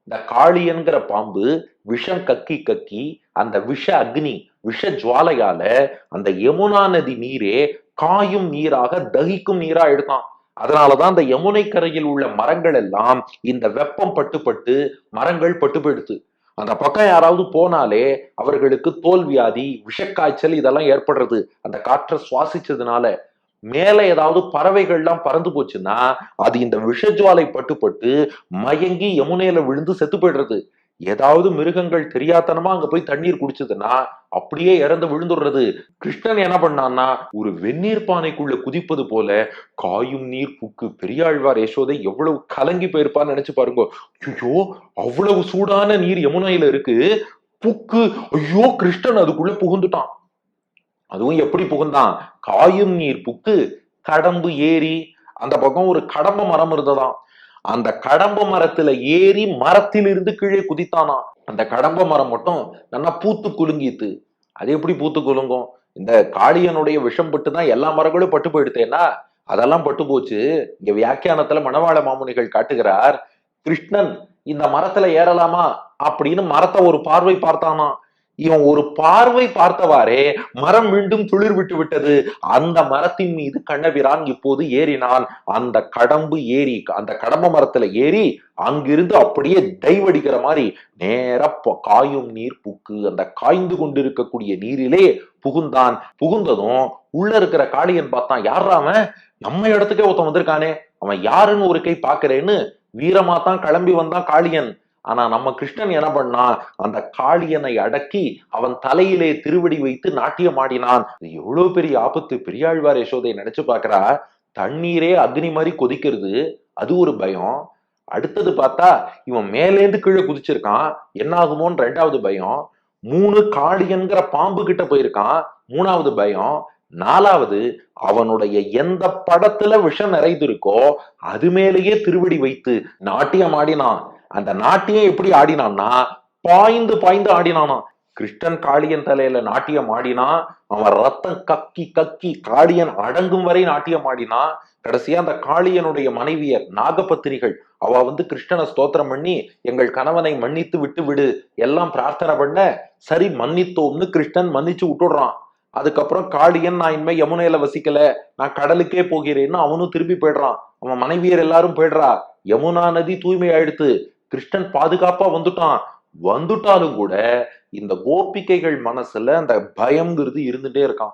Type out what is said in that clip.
இந்த காளி என்கிற பாம்பு விஷம் கக்கி கக்கி அந்த விஷ அக்னி விஷ ஜுவாலையால அந்த யமுனா நதி நீரே காயும் நீராக தகிக்கும் நீரா எடுத்தான். அதனாலதான் அந்த யமுனை கரையில் உள்ள மரங்கள் எல்லாம் இந்த வெப்பம் பட்டு மரங்கள் பட்டு போயிடுது. அந்த பக்கம் யாராவது போனாலே அவர்களுக்கு தோல் வியாதி விஷக்காய்ச்சல் இதெல்லாம் ஏற்படுறது அந்த காற்றை சுவாசிச்சதுனால. மேல ஏதாவது பறவைகள்லாம் பறந்து போச்சுன்னா அது இந்த விஷஜுவாலை பட்டு மயங்கி யமுனையில விழுந்து செத்து போயிடுறது. ஏதாவது மிருகங்கள் தெரியாதனமா அங்க போய் தண்ணீர் குடிச்சதுன்னா அப்படியே இறந்து விழுந்துடுறது. கிருஷ்ணன் என்ன பண்ணான்னா ஒரு வெந்நீர் பானைக்குள்ள குதிப்பது போல காயும் நீர் புக்கு. பெரியாழ்வார் யசோதை எவ்வளவு கலங்கி போயிருப்பான்னு நினைச்சு பாருங்க. ஐயோ, அவ்வளவு சூடான நீர் யமுனையில இருக்கு, புக்கு. ஐயோ, கிருஷ்ணன் அதுக்குள்ள புகுந்துட்டான். அதுவும் எப்படி புகுந்தான்? காயும் நீர் புக்கு கடம்பு ஏறி. அந்த பக்கம் ஒரு கடம்ப மரம் இருந்ததாம். அந்த கடம்ப மரத்துல ஏறி மரத்தில் இருந்து கீழே குதித்தானா. அந்த கடம்ப மரம் மட்டும் நல்லா பூத்து குலுங்கித்து. அது எப்படி பூத்து குலுங்கும்? இந்த காளியனுடைய விஷம் பட்டுதான் எல்லா மரங்களும் பட்டு போயிடுத்தேன்னா அதெல்லாம் பட்டு போச்சு. இங்க வியாக்கியானத்துல மணவாள மாமுனிகள் காட்டுகிறார், கிருஷ்ணன் இந்த மரத்துல ஏறலாமா அப்படின்னு மரத்தை ஒரு பார்வை பார்த்தானா. இவன் ஒரு பார்வை பார்த்தவாறே மரம் மீண்டும் துளிர் விட்டு விட்டது. அந்த மரத்தின் மீது கண்ணபிரான் இப்போது ஏறினான். அந்த கடம்பு ஏறி அந்த கடம்ப மரத்துல ஏறி அங்கிருந்து அப்படியே டைவடிக்கிற மாதிரி நேர காயும் நீர் புக்கு. அந்த காய்ந்து கொண்டிருக்கக்கூடிய நீரிலே புகுந்தான். புகுந்ததும் உள்ள இருக்கிற காளியன் பார்த்தான், யாரா அவன்? நம்ம இடத்துக்கே ஒருத்தன் வந்திருக்கானே, அவன் யாருன்னு ஒரு கை பாக்குறேன்னு வீரமாத்தான் கிளம்பி வந்தான் காளியன். ஆனா நம்ம கிருஷ்ணன் என்ன பண்ணா, அந்த காளியனை அடக்கி அவன் தலையிலே திருவடி வைத்து நாட்டியம் ஆடினான். எவ்வளவு பெரிய ஆபத்து! பெரியாழ்வார் யசோதை நினைச்சு பாக்குறா. தண்ணீரே அக்னி மாதிரி கொதிக்கிறது, அது ஒரு பயம். அடுத்தது பார்த்தா இவன் மேலேந்து கீழே குதிச்சிருக்கான், என்ன ஆகுமோன்னு ரெண்டாவது பயம். 3 காளியன்கிற பாம்பு கிட்ட போயிருக்கான், மூணாவது பயம். நாலாவது, அவனுடைய எந்த படத்துல விஷம் நிறைந்திருக்கோ அது மேலேயே திருவடி வைத்து நாட்டியம் ஆடினான். அந்த நாட்டியம் எப்படி ஆடினான்னா பாய்ந்து பாய்ந்து ஆடினானா. கிருஷ்ணன் காளியன் தலையில நாட்டியம் ஆடினா, அவன் ரத்தம் கக்கி கக்கி காளியன் அடங்கும் வரை நாட்டியம் ஆடினா. கடைசியா அந்த காளியனுடைய மனைவியர் நாகபத்திரிகள் அவ கிருஷ்ணனை ஸ்தோத்திரம் பண்ணி எங்கள் கணவனை மன்னித்து விட்டு விடு எல்லாம் பிரார்த்தனை பண்ண. சரி மன்னித்தோம்னு கிருஷ்ணன் மன்னிச்சு விட்டுடுறான். அதுக்கப்புறம் காளியன் நான் இனிமே யமுனையில வசிக்கல, நான் கடலுக்கே போகிறேன்னு அவனும் திரும்பி போயிடுறான். அவன் மனைவியர் எல்லாரும் போயிடுறா. யமுனா நதி தூய்மை ஆயிடுத்து. கிருஷ்ணன் பாதுகாப்பா வந்துட்டான். வந்துட்டாலும் கூட இந்த கோபிகைகள் மனசுல அந்த பயம்ங்கிறது இருந்துட்டே இருக்கான்.